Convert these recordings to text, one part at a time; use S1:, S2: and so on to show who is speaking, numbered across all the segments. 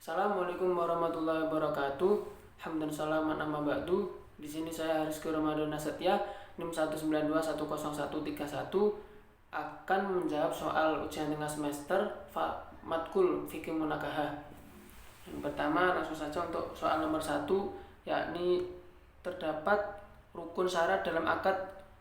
S1: Assalamualaikum warahmatullahi wabarakatuh. Hamdan salaman amma ba'du. Di sini saya Rizky Ramadana Setia, NIM 192101311 akan menjawab soal ujian tengah semester matkul fikih munakahah. Yang pertama langsung saja untuk soal nomor 1, yakni terdapat rukun syarat dalam akad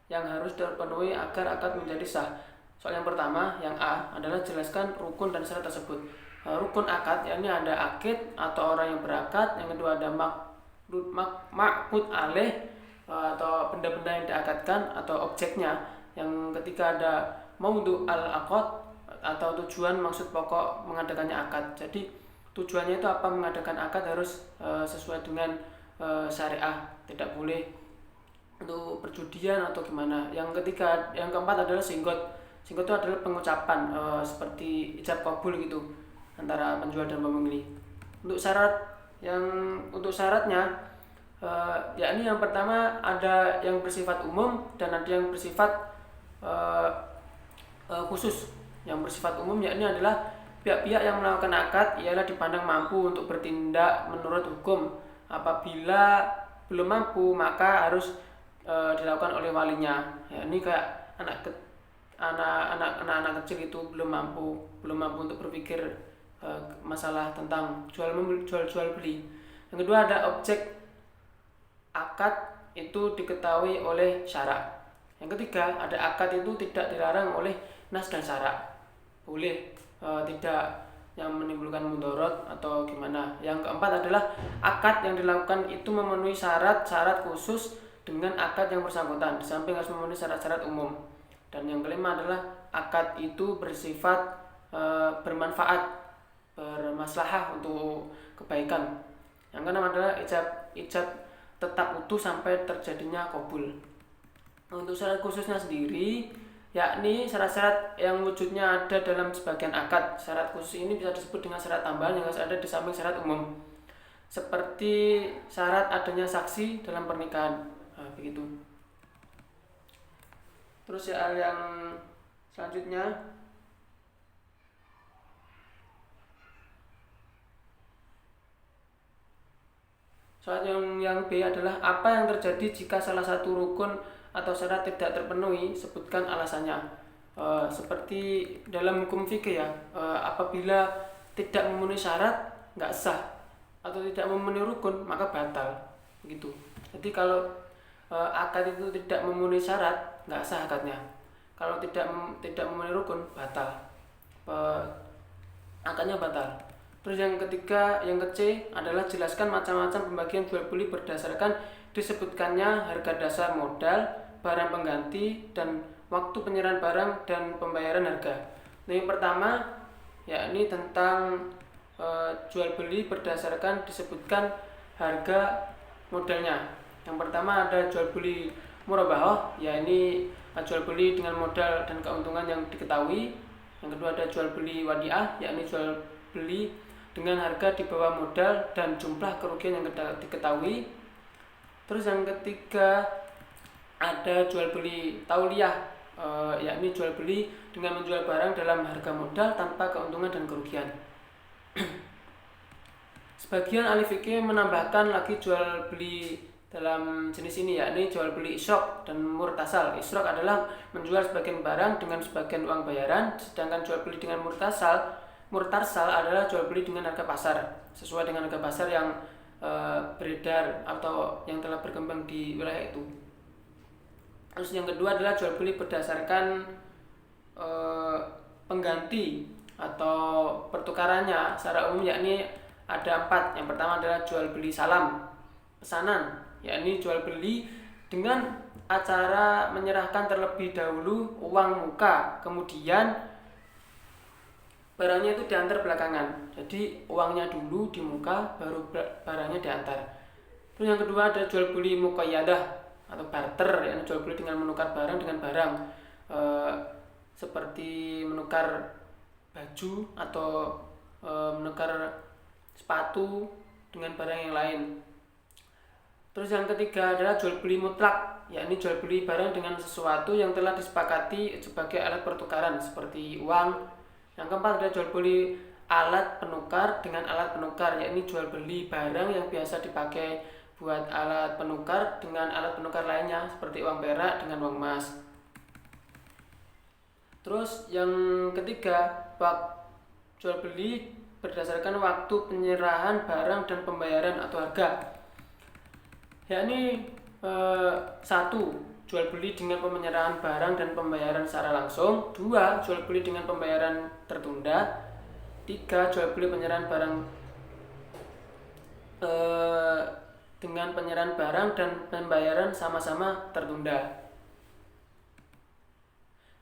S1: yang harus terpenuhi agar akad menjadi sah. Soal yang pertama, yang A, adalah jelaskan rukun dan syarat tersebut. Rukun akad, yakni ada akid atau orang yang berakad. Yang kedua ada ma'qud alaih atau benda-benda yang diakadkan atau objeknya. Yang ketiga ada maudhu al-aqad atau tujuan maksud pokok mengadakannya akad. Jadi tujuannya itu apa mengadakan akad harus sesuai dengan syariah, tidak boleh untuk perjudian atau gimana. Yang keempat adalah singgot. Singgot itu adalah pengucapan seperti ijab kabul gitu antara penjual dan pembeli. Untuk syaratnya yakni yang pertama ada yang bersifat umum dan ada yang bersifat khusus. Yang bersifat umum yakni adalah pihak-pihak yang melakukan akad ialah dipandang mampu untuk bertindak menurut hukum. Apabila belum mampu maka harus dilakukan oleh walinya. Ya, ini kayak anak-anak kecil itu belum mampu untuk berpikir masalah tentang jual beli. Yang kedua ada objek akad itu diketahui oleh syarak. Yang ketiga ada akad itu tidak dilarang oleh nas dan syarak, boleh tidak yang menimbulkan mudorot atau gimana. Yang keempat adalah akad yang dilakukan itu memenuhi syarat-syarat khusus dengan akad yang bersangkutan, di samping harus memenuhi syarat-syarat umum. Dan yang kelima adalah akad itu bersifat bermanfaat, bermaslahah untuk kebaikan. Yang keenam adalah ijab tetap utuh sampai terjadinya qabul. Untuk syarat khususnya sendiri, yakni syarat-syarat yang wujudnya ada dalam sebagian akad. Syarat khusus ini bisa disebut dengan syarat tambahan yang harus ada di samping syarat umum, seperti syarat adanya saksi dalam pernikahan. Begitu. Terus soal yang selanjutnya, soal yang B adalah apa yang terjadi jika salah satu rukun atau syarat tidak terpenuhi, sebutkan alasannya. Seperti dalam hukum fikih ya, apabila tidak memenuhi syarat nggak sah atau tidak memenuhi rukun maka batal, begitu. Jadi kalau akad itu tidak memenuhi syarat nggak sah akadnya. Kalau tidak memenuhi rukun batal, akadnya batal. Terus yang ketiga, yang ke-C adalah jelaskan macam-macam pembagian jual beli berdasarkan disebutkannya harga dasar modal, barang pengganti, dan waktu penyerahan barang dan pembayaran harga. Nah, yang pertama yakni tentang jual beli berdasarkan disebutkan harga modalnya. Yang pertama ada jual beli murabahah, yakni jual beli dengan modal dan keuntungan yang diketahui. Yang kedua ada jual beli wadiah, yakni jual beli dengan harga di bawah modal dan jumlah kerugian yang diketahui. Terus yang ketiga ada jual beli tauliyah, yakni jual beli dengan menjual barang dalam harga modal tanpa keuntungan dan kerugian. Sebagian ahli fikih menambahkan lagi jual beli dalam jenis ini, yakni jual beli isyrok dan murtasal. Isyrok adalah menjual sebagian barang dengan sebagian uang bayaran, sedangkan jual beli dengan murtasal adalah jual beli dengan harga pasar, sesuai dengan harga pasar yang beredar atau yang telah berkembang di wilayah itu. Terus yang kedua adalah jual beli berdasarkan pengganti atau pertukarannya secara umum, yakni ada 4. Yang pertama adalah jual beli salam, pesanan, yakni jual beli dengan acara menyerahkan terlebih dahulu uang muka, kemudian barangnya itu diantar belakangan. Jadi uangnya dulu di muka, baru barangnya diantar. Terus yang kedua ada jual beli muqayyadah atau barter, yakni jual beli dengan menukar barang dengan barang, seperti menukar baju atau menukar sepatu dengan barang yang lain. Terus yang ketiga adalah jual beli mutlak, yakni jual beli barang dengan sesuatu yang telah disepakati sebagai alat pertukaran seperti uang. Yang keempat ada jual beli alat penukar dengan alat penukar, yakni jual beli barang yang biasa dipakai buat alat penukar dengan alat penukar lainnya seperti uang perak dengan uang emas. Terus yang ketiga, jual beli berdasarkan waktu penyerahan barang dan pembayaran atau harga, yakni 1. Jual beli dengan penyerahan barang dan pembayaran secara langsung. 2. Jual beli dengan pembayaran tertunda. 3. Jual beli penyerahan barang dengan penyerahan barang dan pembayaran sama-sama tertunda.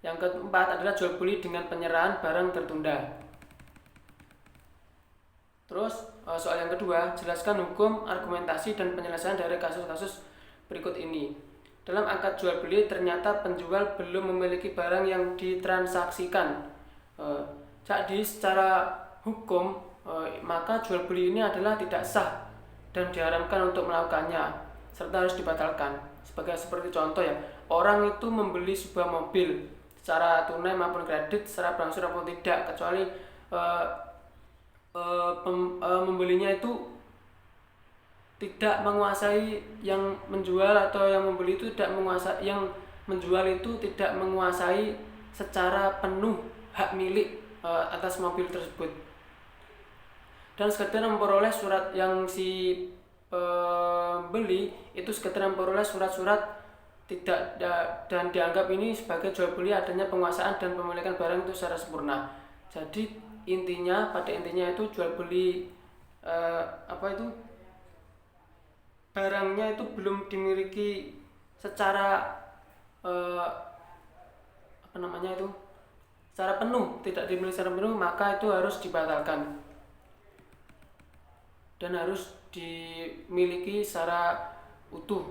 S1: Yang keempat adalah jual beli dengan penyerahan barang tertunda. Terus soal yang kedua, jelaskan hukum, argumentasi, dan penyelesaian dari kasus-kasus berikut ini. Dalam akad jual beli ternyata penjual belum memiliki barang yang ditransaksikan. Jadi secara hukum maka jual beli ini adalah tidak sah dan diharamkan untuk melakukannya serta harus dibatalkan. Seperti contoh ya, orang itu membeli sebuah mobil secara tunai maupun kredit, secara berangsur maupun tidak, kecuali membelinya itu tidak menguasai yang menjual, atau yang membeli itu tidak menguasai, yang menjual itu tidak menguasai secara penuh hak milik atas mobil tersebut, dan sekedar memperoleh surat yang si pembeli itu sekedar memperoleh surat-surat tidak dan dianggap ini sebagai jual beli adanya penguasaan dan pemilikan barang itu secara sempurna. Jadi pada intinya itu jual beli barangnya itu belum dimiliki secara secara penuh, tidak dimiliki secara penuh, maka itu harus dibatalkan dan harus dimiliki secara utuh,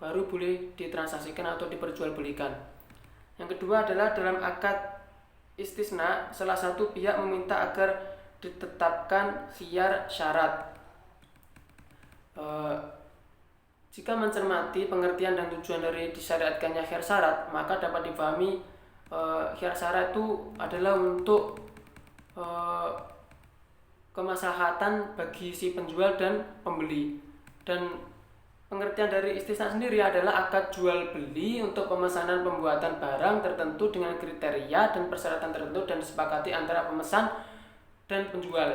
S1: baru boleh ditransaksikan atau diperjualbelikan. Yang kedua adalah dalam akad istisna, salah satu pihak meminta agar ditetapkan khiyar syarat. Jika mencermati pengertian dan tujuan dari disyariatkannya khiyar syarat, maka dapat dipahami khiyar syarat itu adalah untuk kemaslahatan bagi si penjual dan pembeli. Dan pengertian dari istisna sendiri adalah akad jual beli untuk pemesanan pembuatan barang tertentu dengan kriteria dan persyaratan tertentu dan disepakati antara pemesan dan penjual.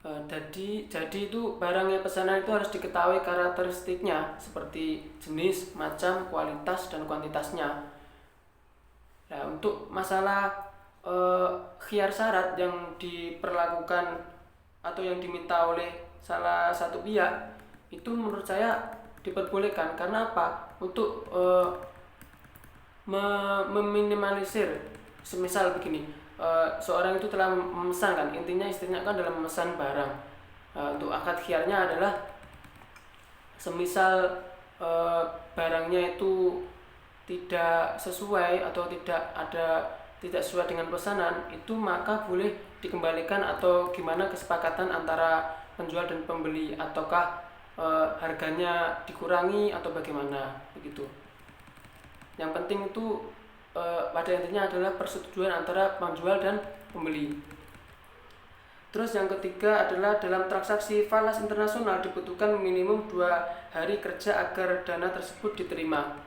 S1: Jadi itu barangnya pesanan itu harus diketahui karakteristiknya seperti jenis, macam, kualitas, dan kuantitasnya. Nah, untuk masalah khiyar syarat yang diperlakukan atau yang diminta oleh salah satu pihak itu menurut saya diperbolehkan. Karena apa? Untuk meminimalisir, semisal begini, seorang itu telah memesan, kan intinya istrinya kan dalam memesan barang. Untuk akad khiyarnya adalah semisal barangnya itu tidak sesuai atau tidak sesuai dengan pesanan itu, maka boleh dikembalikan atau gimana kesepakatan antara penjual dan pembeli, ataukah harganya dikurangi atau bagaimana begitu. Yang penting itu pada intinya adalah persetujuan antara penjual dan pembeli. Terus yang ketiga adalah dalam transaksi falas internasional dibutuhkan minimum 2 hari kerja agar dana tersebut diterima.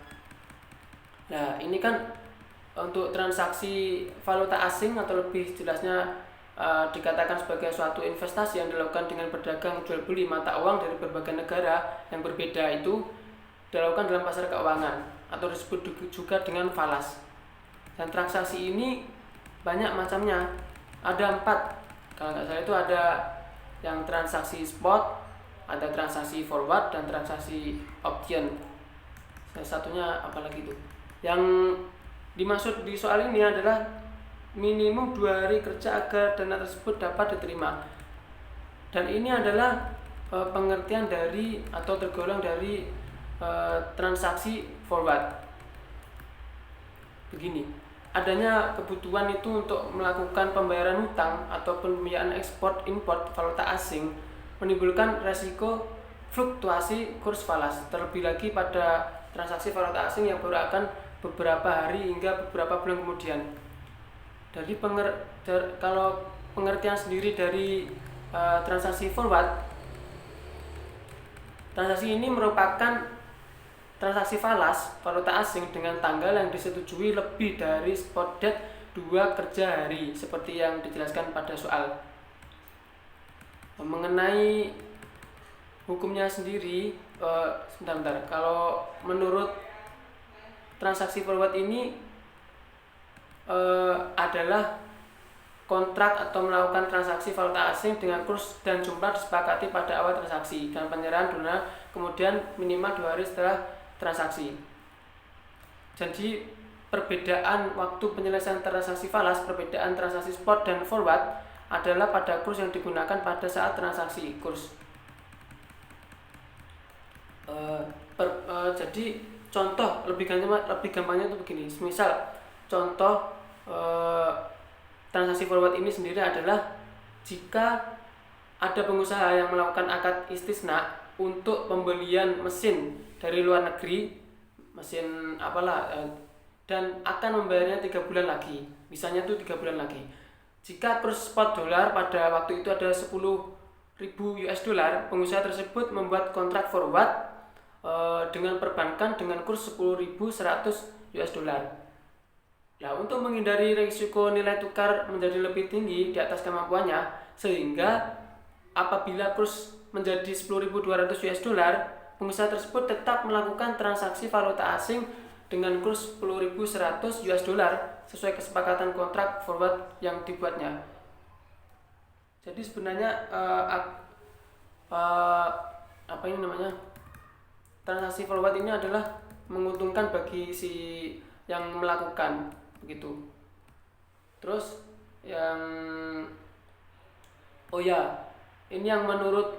S1: Nah, ini kan untuk transaksi valuta asing, atau lebih jelasnya dikatakan sebagai suatu investasi yang dilakukan dengan berdagang jual beli mata uang dari berbagai negara yang berbeda, itu dilakukan dalam pasar keuangan atau disebut juga dengan falas. Dan transaksi ini banyak macamnya, ada 4 kalau nggak salah. Itu ada yang transaksi spot, ada transaksi forward, dan transaksi option. Salah satunya apalagi itu. Yang dimaksud di soal ini adalah minimum 2 hari kerja agar dana tersebut dapat diterima. Dan ini adalah pengertian dari atau tergolong dari transaksi forward. Begini, adanya kebutuhan itu untuk melakukan pembayaran hutang atau pembiayaan ekspor impor valuta asing menimbulkan resiko fluktuasi kurs falas, terlebih lagi pada transaksi valuta asing yang baru akan beberapa hari hingga beberapa bulan kemudian. Jadi kalau pengertian sendiri dari transaksi forward. Transaksi ini merupakan transaksi falas valuta asing dengan tanggal yang disetujui lebih dari spot date 2 kerja hari seperti yang dijelaskan pada soal. Mengenai hukumnya sendiri, sebentar. Kalau menurut transaksi forward ini adalah kontrak atau melakukan transaksi valuta asing dengan kurs dan jumlah disepakati pada awal transaksi dan penyerahan dana kemudian minimal 2 hari setelah transaksi. Jadi perbedaan waktu penyelesaian transaksi falas, perbedaan transaksi spot dan forward adalah pada kurs yang digunakan pada saat transaksi kurs. Jadi contoh lebih gampangnya itu begini. Misal contoh transaksi forward ini sendiri adalah jika ada pengusaha yang melakukan akad istisna untuk pembelian mesin dari luar negeri, mesin dan akan membayarnya 3 bulan lagi, misalnya itu 3 bulan lagi. Jika kurs spot dolar pada waktu itu ada 10.000 US dollar, pengusaha tersebut membuat kontrak forward dengan perbankan dengan kurs 10.100 US dollar. Nah, untuk menghindari risiko nilai tukar menjadi lebih tinggi di atas kemampuannya, sehingga apabila kurs menjadi 10.200 US dollar, pengusaha tersebut tetap melakukan transaksi valuta asing dengan kurs 10.100 US dollar sesuai kesepakatan kontrak forward yang dibuatnya. Jadi sebenarnya transaksi forward ini adalah menguntungkan bagi si yang melakukan begitu. Terus ini yang menurut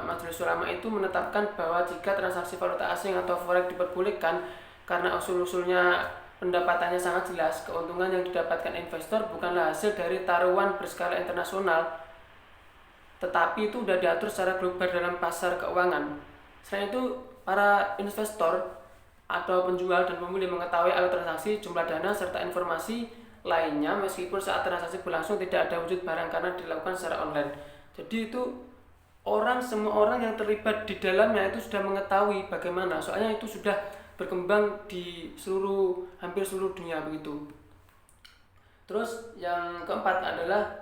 S1: majelis ulama itu menetapkan bahwa jika transaksi valuta asing atau forex diperbolehkan karena usul-usulnya pendapatannya sangat jelas, keuntungan yang didapatkan investor bukanlah hasil dari taruhan berskala internasional, tetapi itu sudah diatur secara global dalam pasar keuangan. Selain itu, para investor atau penjual dan pembeli mengetahui alur transaksi, jumlah dana, serta informasi lainnya meskipun saat transaksi berlangsung tidak ada wujud barang karena dilakukan secara online. Jadi itu semua orang yang terlibat di dalamnya itu sudah mengetahui bagaimana, soalnya itu sudah berkembang di hampir seluruh dunia begitu. Terus yang keempat adalah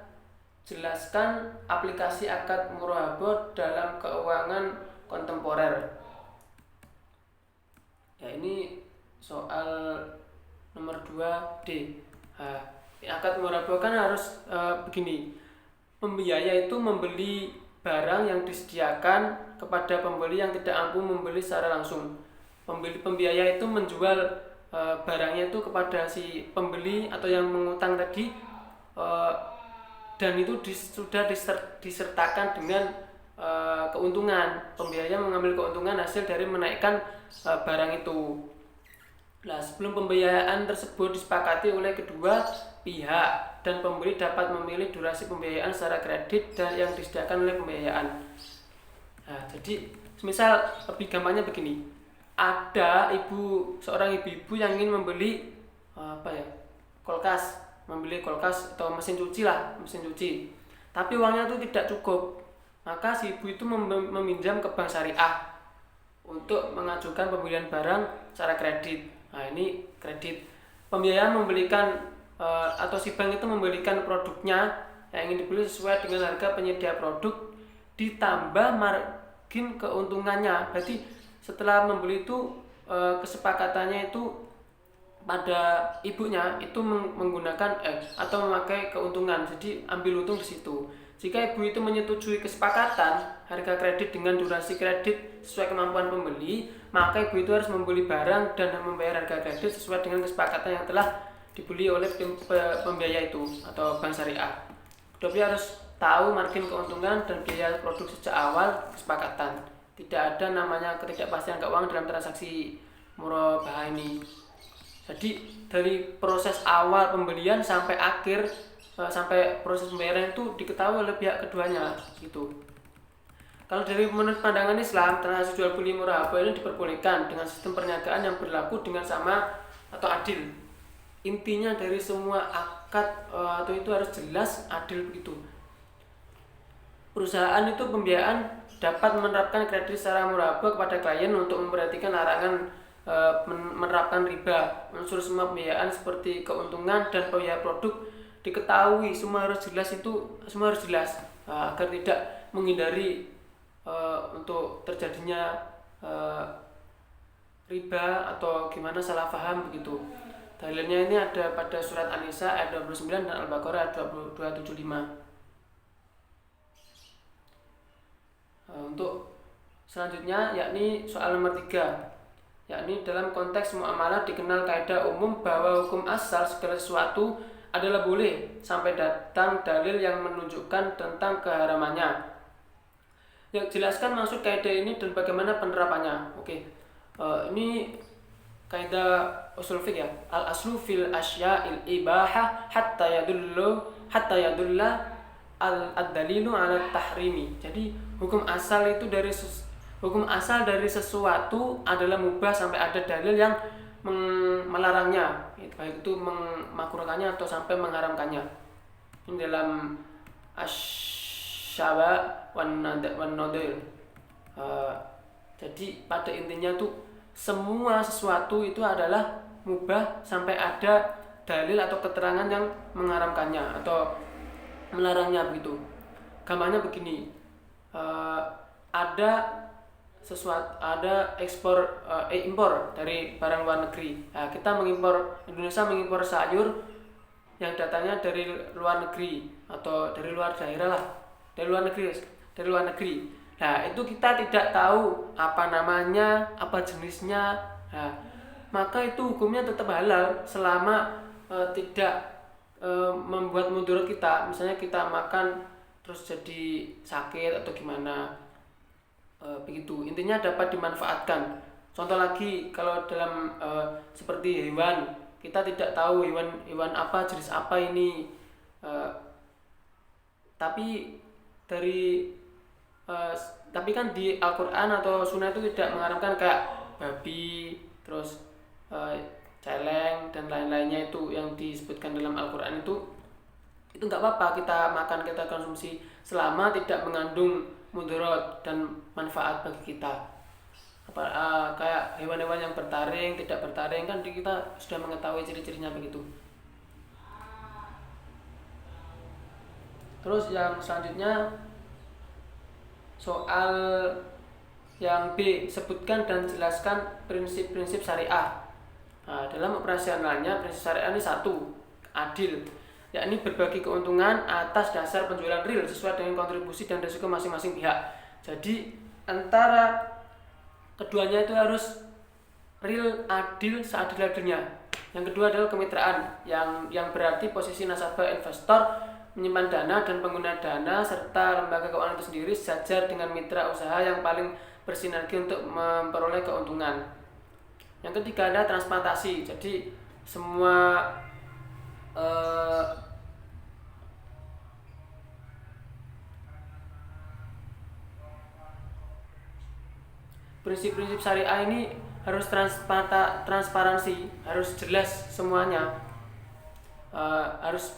S1: jelaskan aplikasi akad murabaha dalam keuangan kontemporer. Ya, ini soal nomor 2D. Akad murabaha kan harus begini. Pembiaya itu membeli barang yang disediakan kepada pembeli yang tidak mampu membeli secara langsung. Pembiaya itu menjual barangnya itu kepada si pembeli atau yang mengutang tadi, dan itu sudah disertakan dengan keuntungan. Pembiaya mengambil keuntungan hasil dari menaikkan barang itu. Nah, sebelum pembiayaan tersebut disepakati oleh kedua pihak dan pembeli dapat memilih durasi pembiayaan secara kredit dan yang disediakan oleh pembiayaan. Nah, jadi misal lebih gampangnya begini. Ada seorang ibu-ibu yang ingin membeli membeli kulkas atau mesin cuci. Tapi uangnya itu tidak cukup. Maka si ibu itu meminjam ke bank syariah untuk mengajukan pembelian barang secara kredit. Nah, ini kredit. Pembiayaan atau si bank itu membelikan produknya yang ingin dibeli sesuai dengan harga penyedia produk ditambah margin keuntungannya. Berarti setelah membeli itu kesepakatannya itu pada ibunya itu menggunakan atau memakai keuntungan. Jadi ambil untung di situ. Jika ibu itu menyetujui kesepakatan harga kredit dengan durasi kredit sesuai kemampuan pembeli, maka ibu itu harus membeli barang dan membayar harga kredit sesuai dengan kesepakatan yang telah dibeli oleh pembiaya itu atau bank syariah. Kedua harus tahu margin keuntungan dan biaya produk sejak awal kesepakatan. Tidak ada namanya ketidakpastian keuangan dalam transaksi murabaha ini. Jadi dari proses awal pembelian sampai akhir sampai proses pembayaran itu diketahui oleh pihak keduanya gitu. Kalau dari menurut pandangan Islam, transaksi jual beli murabaha ini diperbolehkan dengan sistem perniagaan yang berlaku dengan sama atau adil. Intinya dari semua akad akad atau itu harus jelas, adil begitu. Perusahaan itu pembiayaan dapat menerapkan kredit secara murabah kepada klien untuk memperhatikan larangan menerapkan riba. Unsur semua pembiayaan seperti keuntungan dan pembiayaan produk diketahui, semua harus jelas agar tidak menghindari untuk terjadinya riba atau gimana salah paham begitu. Dalilnya ini ada pada surat An-Nisa ayat 29 dan Al-Baqarah ayat 275. Untuk selanjutnya yakni soal nomor 3, yakni dalam konteks muamalah dikenal kaidah umum bahwa hukum asal segala sesuatu adalah boleh sampai datang dalil yang menunjukkan tentang keharamannya. Yang jelaskan maksud kaidah ini dan bagaimana penerapannya. Ini kaidah usul fiqh ya. Al aslu fil asya'il ibahah hatta yadulla ad-dalilu ala tahrimi. Jadi hukum asal dari sesuatu adalah mubah sampai ada dalil yang melarangnya, baik itu memakruhkannya atau sampai mengharamkannya. Ini dalam Asy-Syaba wan Nadair. Jadi pada intinya tuh semua sesuatu itu adalah mubah sampai ada dalil atau keterangan yang mengharamkannya atau melarangnya begitu. Gampangnya begini, ada impor dari barang luar negeri. Nah, Indonesia mengimpor sayur yang datangnya dari luar negeri atau dari luar daerah lah, dari luar negeri. Nah, itu kita tidak tahu apa namanya, apa jenisnya. Nah, maka itu hukumnya tetap halal selama tidak membuat mudarat kita. Misalnya kita makan terus jadi sakit atau gimana, begitu. Intinya dapat dimanfaatkan. Contoh lagi, kalau dalam seperti hewan, kita tidak tahu hewan apa, jenis apa ini, tapi kan di Al-Quran atau Sunnah itu tidak mengharamkan kayak babi, terus celeng dan lain-lainnya itu yang disebutkan dalam Al-Quran itu nggak apa-apa kita makan, kita konsumsi selama tidak mengandung mudarat dan manfaat bagi kita. Kayak hewan-hewan yang bertaring, tidak bertaring, kan kita sudah mengetahui ciri-cirinya begitu. Terus yang selanjutnya soal yang B, sebutkan dan jelaskan prinsip-prinsip syariah. Nah, dalam operasionalnya prinsip syariah ini 1, adil, yakni berbagi keuntungan atas dasar penjualan real sesuai dengan kontribusi dan risiko masing-masing pihak. Jadi antara keduanya itu harus real, adil, seadil-adilnya. Yang kedua adalah kemitraan, yang berarti posisi nasabah investor menyimpan dana dan pengguna dana serta lembaga keuangan itu sendiri sejajar dengan mitra usaha yang paling bersinergi untuk memperoleh keuntungan. Yang ketiga ada transplantasi. Jadi semua prinsip-prinsip syariah ini harus transparansi, harus jelas semuanya, harus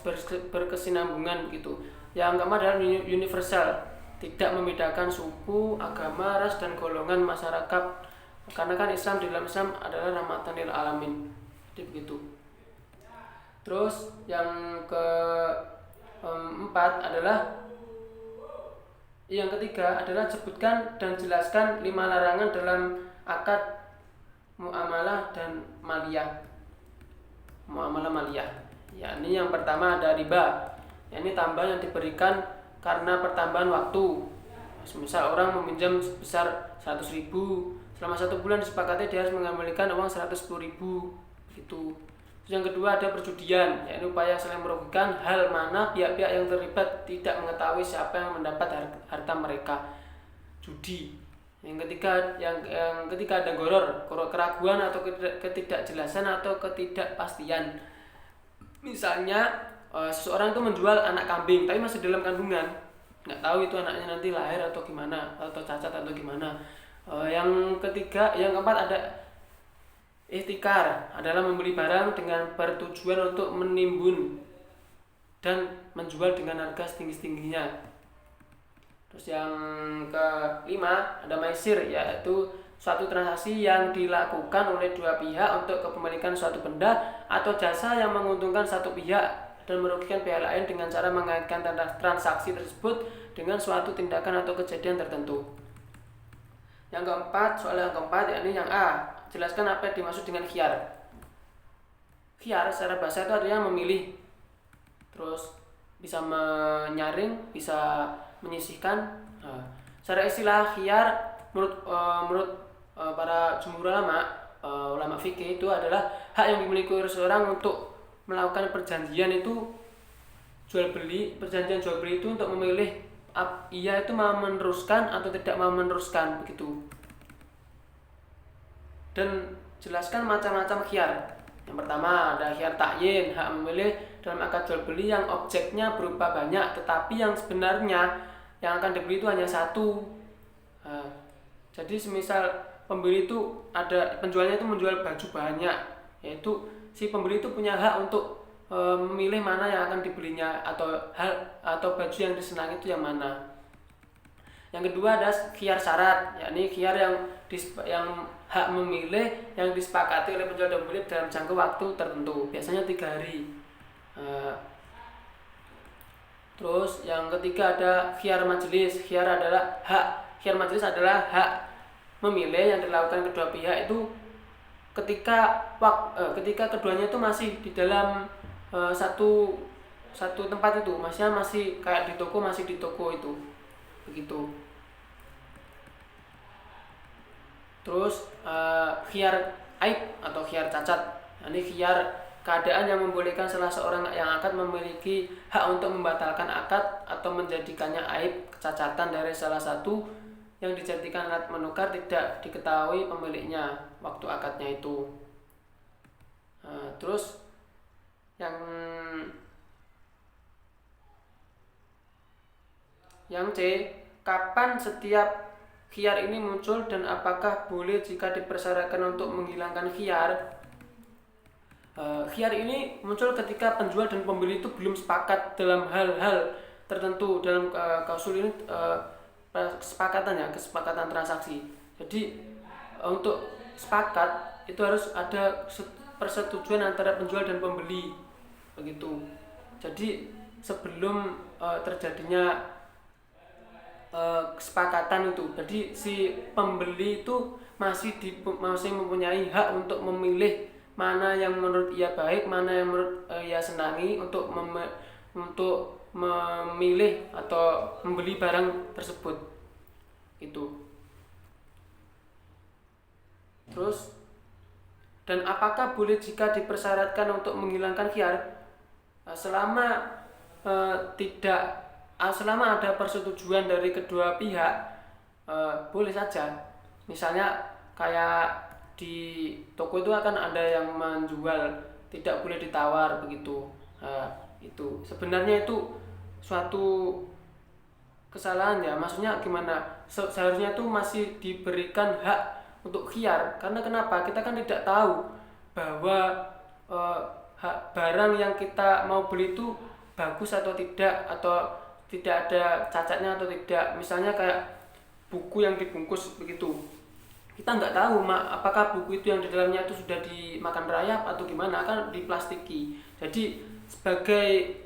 S1: berkesinambungan gitu. Yang keempat adalah universal, tidak membedakan suku, agama, ras dan golongan masyarakat, karena kan dalam Islam adalah rahmatan lil alamin. Jadi begitu. Terus yang ketiga adalah sebutkan dan jelaskan 5 larangan dalam akad muamalah dan muamalah maliyah. Yakni yang pertama ada riba, yakni tambahan yang diberikan karena pertambahan waktu. Misal orang meminjam sebesar 100.000, selama 1 bulan disepakati dia harus mengembalikan uang 110.000 gitu. Yang kedua ada perjudian, yakni upaya saling merugikan hal mana pihak-pihak yang terlibat tidak mengetahui siapa yang mendapat harta mereka. Judi. Yang ketiga ada goror, keraguan atau ketidakjelasan atau ketidakpastian. Misalnya seseorang itu menjual anak kambing tapi masih dalam kandungan, nggak tahu itu anaknya nanti lahir atau gimana, atau cacat atau gimana. Yang keempat ada ihtikar, adalah membeli barang dengan bertujuan untuk menimbun dan menjual dengan harga setinggi-tingginya. Terus yang kelima ada maisir, yaitu suatu transaksi yang dilakukan oleh dua pihak untuk kepemilikan suatu benda atau jasa yang menguntungkan satu pihak dan merugikan pihak lain dengan cara mengaitkan transaksi tersebut dengan suatu tindakan atau kejadian tertentu. Yang keempat, soal yang keempat yakni yang A, jelaskan apa yang dimaksud dengan khiyar. Khiyar secara bahasa itu artinya memilih, terus bisa menyaring, bisa menyisihkan. Secara istilah khiyar menurut para jumhur ulama fikih itu adalah hak yang dimiliki oleh seseorang untuk melakukan perjanjian perjanjian jual beli itu untuk memilih ia itu mau meneruskan atau tidak mau meneruskan begitu. Dan jelaskan macam-macam khiyar. Yang pertama ada khiyar takyin, hak memilih dalam akad jual beli yang objeknya berupa banyak tetapi yang sebenarnya yang akan dibeli itu hanya satu. Jadi semisal pembeli itu penjualnya itu menjual baju banyak, yaitu si pembeli itu punya hak untuk memilih mana yang akan dibelinya atau baju yang disenangi itu yang mana. Yang kedua ada khiyar syarat, yakni khiyar yang hak memilih yang disepakati oleh penjual dan pembeli dalam jangka waktu tertentu, biasanya 3 hari. Terus yang ketiga ada khiyar majelis. Khiyar majelis adalah hak memilih yang dilakukan kedua pihak itu ketika keduanya itu masih di dalam satu tempat itu, maksudnya masih kayak masih di toko itu begitu. Terus khiyar aib atau khiyar cacat, ini khiyar keadaan yang membolehkan salah seorang yang akad memiliki hak untuk membatalkan akad atau menjadikannya aib, kecacatan dari salah satu yang dijadikan alat menukar tidak diketahui pemiliknya waktu akadnya itu. Terus yang C, kapan setiap khiyar ini muncul dan apakah boleh jika dipersyaratkan untuk menghilangkan khiyar? Khiyar ini muncul ketika penjual dan pembeli itu belum sepakat dalam hal-hal tertentu dalam klausul ini, kesepakatan transaksi. Jadi untuk sepakat itu harus ada persetujuan antara penjual dan pembeli begitu. Jadi sebelum terjadinya kesepakatan itu, jadi si pembeli itu masih mempunyai hak untuk memilih mana yang menurut ia baik, mana yang menurut ia senangi untuk memilih atau membeli barang tersebut itu. Terus, dan apakah boleh jika dipersyaratkan untuk menghilangkan khiyar? Selama ada persetujuan dari kedua pihak, boleh saja. Misalnya kayak di toko itu akan ada yang menjual, tidak boleh ditawar begitu. Itu sebenarnya itu suatu kesalahan ya, maksudnya gimana, seharusnya itu masih diberikan hak untuk khiyar. Karena kenapa? Kita kan tidak tahu bahwa barang yang kita mau beli itu bagus atau tidak, atau tidak ada cacatnya atau tidak. Misalnya kayak buku yang dibungkus begitu, kita nggak tahu apakah buku itu yang di dalamnya itu sudah dimakan rayap atau gimana, kan diplastiki. Jadi sebagai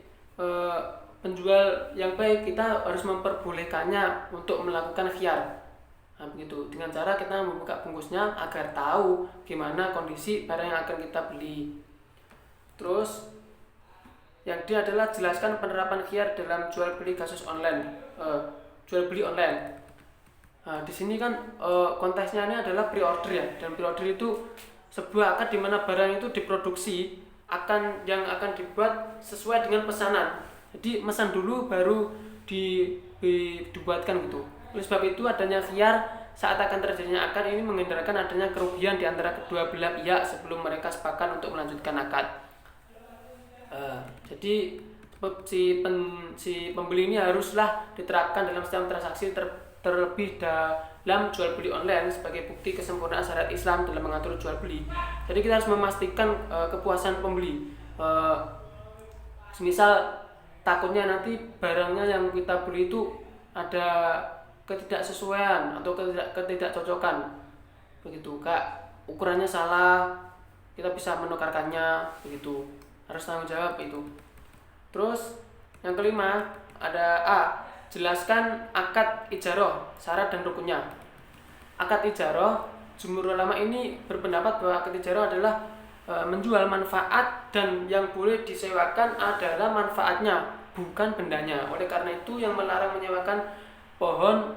S1: penjual yang baik, kita harus memperbolehkannya untuk melakukan khiyar. Begitu, dengan cara kita membuka bungkusnya agar tahu gimana kondisi barang yang akan kita beli. Terus yang D adalah jelaskan penerapan khiyar dalam jual beli kasus online, jual beli online. Di sini kan konteksnya ini adalah pre-order ya, dan pre-order itu sebuah akad di mana barang itu diproduksi yang akan dibuat sesuai dengan pesanan. Jadi pesan dulu baru dibuatkan gitu. Oleh sebab itu adanya khiyar saat akan terjadinya akad ini menghindarkan adanya kerugian di antara kedua belah pihak sebelum mereka sepakat untuk melanjutkan akad. Jadi si pembeli ini haruslah diterapkan dalam setiap transaksi terlebih dalam jual beli online sebagai bukti kesempurnaan syariat Islam dalam mengatur jual beli. Jadi kita harus memastikan kepuasan pembeli. Misal takutnya nanti barangnya yang kita beli itu ada ketidaksesuaian atau ketidakcocokan begitu, kak, ukurannya salah, kita bisa menukarkannya begitu, harus tanggung jawab itu. Terus yang kelima ada A, jelaskan akad ijarah, syarat dan rukunnya. Akad ijarah, jumhur ulama ini berpendapat bahwa akad ijarah adalah menjual manfaat dan yang boleh disewakan adalah manfaatnya, bukan bendanya. Oleh karena itu yang melarang menyewakan pohon,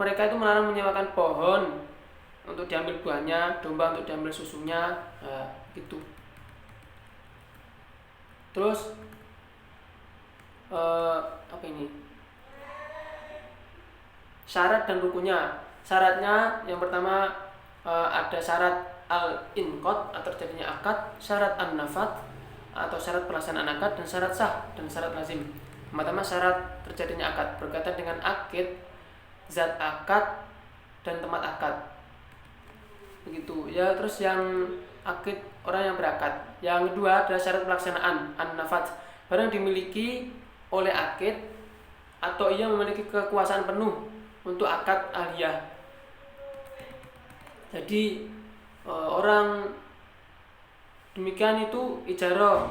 S1: mereka itu melarang menyewakan pohon untuk diambil buahnya, domba untuk diambil susunya, gitu. Terus apa ini? Syarat dan rukunnya. Syaratnya yang pertama ada syarat al-inqad atau terjadinya akad, syarat an-nafat atau syarat pelaksanaan akad, dan syarat sah dan syarat lazim. Pertama syarat terjadinya akad berkaitan dengan akid, zat akad dan tempat akad. Begitu ya. Terus yang akid orang yang berakad. Yang kedua adalah syarat pelaksanaan an-nafat. Barang dimiliki oleh akid atau ia memiliki kekuasaan penuh untuk akad aliyah. Jadi orang demikian itu ijarah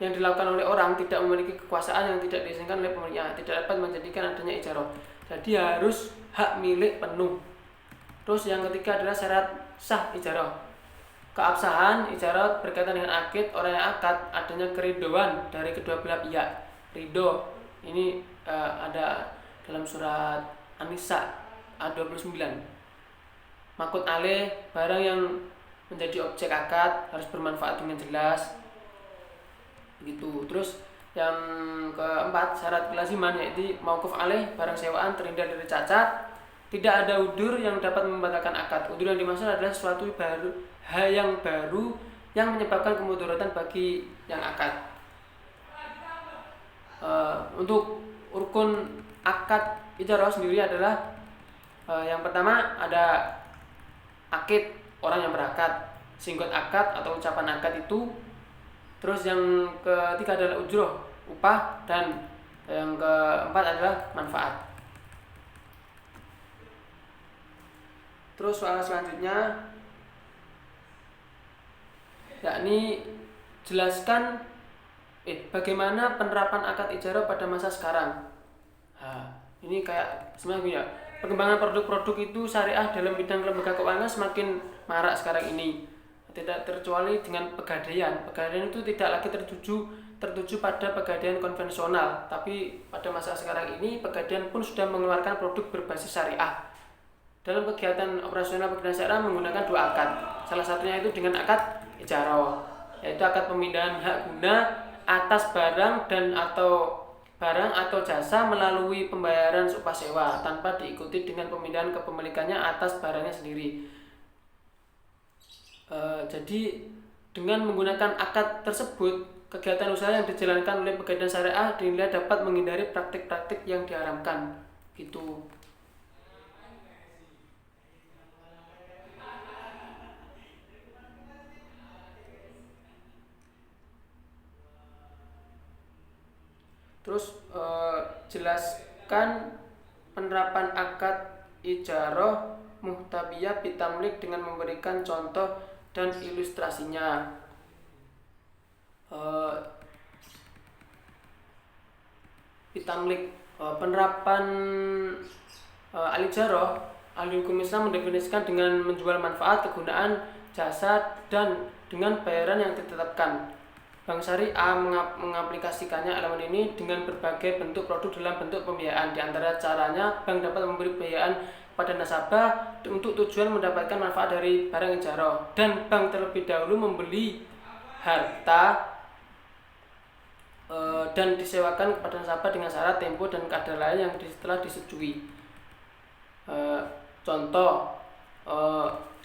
S1: yang dilakukan oleh orang tidak memiliki kekuasaan yang tidak diizinkan oleh pemiliknya, tidak dapat menjadikan adanya ijarah. Jadi harus hak milik penuh. Terus yang ketiga adalah syarat sah ijarah. Keabsahan ijarah berkaitan dengan akid orang yang akad adanya keridhoan dari kedua belah pihak. Ridho ini ada dalam surat An-Nisa ayat 29. Makut alih, barang yang menjadi objek akad harus bermanfaat dengan jelas gitu. Terus yang keempat syarat kelaziman, yaitu mauquf alih, barang sewaan terhindar dari cacat, tidak ada udur yang dapat membatalkan akad. Udur yang dimaksud adalah suatu hal yang baru yang menyebabkan kemudaratan bagi yang akad. Untuk rukun akad ijarah sendiri adalah yang pertama ada akid orang yang berakad, singgot akad atau ucapan akad itu. Terus yang ketiga adalah ujroh, upah, dan yang keempat adalah manfaat. Terus soal selanjutnya yakni jelaskan bagaimana penerapan akad ijarah pada masa sekarang. Ini kayak sebenarnya ya, perkembangan produk-produk itu syariah dalam bidang lembaga keuangan semakin marak sekarang ini. Tidak terkecuali dengan pegadaian. Pegadaian itu tidak lagi tertuju pada pegadaian konvensional, tapi pada masa sekarang ini pegadaian pun sudah mengeluarkan produk berbasis syariah. Dalam kegiatan operasional pegadaian syariah menggunakan dua akad. Salah satunya itu dengan akad ijarah, yaitu akad pemindahan hak guna atas barang atau jasa melalui pembayaran upah sewa tanpa diikuti dengan pemindahan kepemilikannya atas barangnya sendiri. Jadi dengan menggunakan akad tersebut, kegiatan usaha yang dijalankan oleh pegadaian syariah dinilai dapat menghindari praktik-praktik yang diharamkan gitu. Terus jelaskan penerapan akad ijarah muhtabiyah bitamlik dengan memberikan contoh dan ilustrasinya. Bitamlik, penerapan al-ijarah, ahli hukum Islam mendefinisikan dengan menjual manfaat, kegunaan, jasa, dan dengan bayaran yang ditetapkan. Bank Syariah mengaplikasikannya elemen ini dengan berbagai bentuk produk dalam bentuk pembiayaan. Di antara caranya, bank dapat memberi pembiayaan pada nasabah untuk tujuan mendapatkan manfaat dari barang ijarah, dan bank terlebih dahulu membeli harta dan disewakan kepada nasabah dengan syarat, tempo, dan kadar lain yang telah disetujui. Contoh,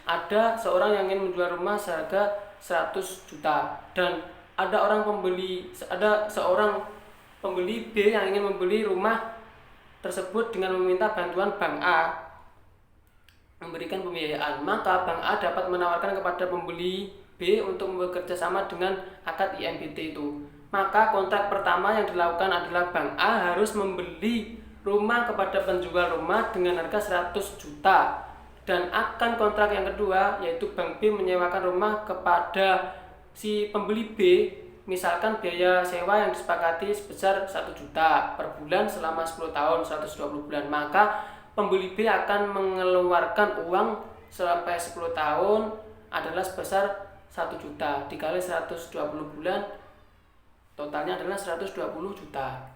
S1: ada seorang yang ingin menjual rumah seharga 100 juta dan ada seorang pembeli B yang ingin membeli rumah tersebut dengan meminta bantuan Bank A memberikan pembiayaan. Maka Bank A dapat menawarkan kepada pembeli B untuk bekerja sama dengan akad IMBT itu. maka kontrak pertama yang dilakukan adalah Bank A harus membeli rumah kepada penjual rumah dengan harga 100 juta, dan akan kontrak yang kedua yaitu Bank B menyewakan rumah kepada si pembeli B, misalkan biaya sewa yang disepakati sebesar 1 juta per bulan selama 10 tahun 120 bulan, maka pembeli B akan mengeluarkan uang sampai 10 tahun adalah sebesar 1 juta dikali 120 bulan, totalnya adalah 120 juta.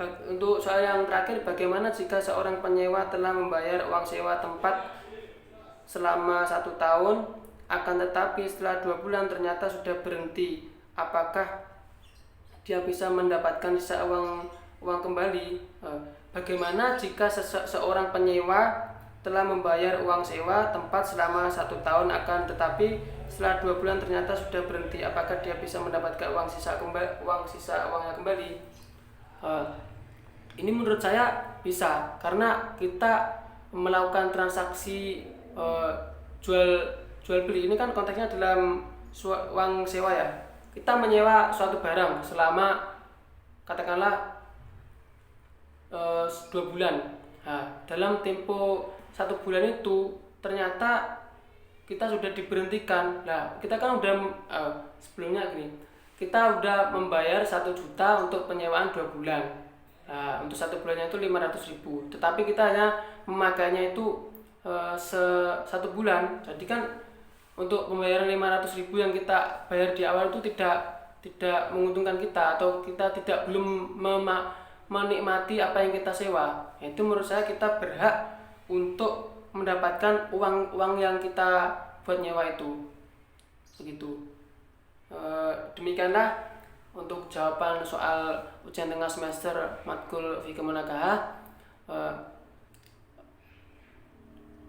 S1: Untuk soal yang terakhir, bagaimana jika seorang penyewa telah membayar uang sewa tempat selama 1 tahun, akan tetapi setelah 2 bulan ternyata sudah berhenti, apakah dia bisa mendapatkan sisa uang kembali? Bagaimana jika seorang penyewa telah membayar uang sewa tempat selama 1 tahun, akan tetapi setelah 2 bulan ternyata sudah berhenti, apakah dia bisa mendapatkan uang sisa uangnya kembali? Ini menurut saya bisa, karena kita melakukan transaksi jual beli ini kan konteksnya dalam uang sewa ya. Kita menyewa suatu barang selama katakanlah 2 bulan. Dalam tempo 1 bulan itu ternyata kita sudah diberhentikan. Kita kan udah sebelumnya gini, kita udah membayar 1 juta untuk penyewaan 2 bulan. Untuk 1 bulannya itu 500.000, tetapi kita hanya memakainya itu 1 bulan. Jadi kan untuk pembayaran 500.000 yang kita bayar di awal itu tidak menguntungkan kita, atau kita belum menikmati apa yang kita sewa. Itu menurut saya kita berhak untuk mendapatkan uang yang kita buat nyewa itu. Begitu. Demikianlah untuk jawaban soal ujian tengah semester matkul fikih munakaha.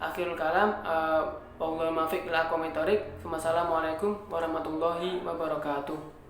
S1: Akhirul kalam, wabillahi taufiq wal hidayah. Wassalamualaikum warahmatullahi wabarakatuh.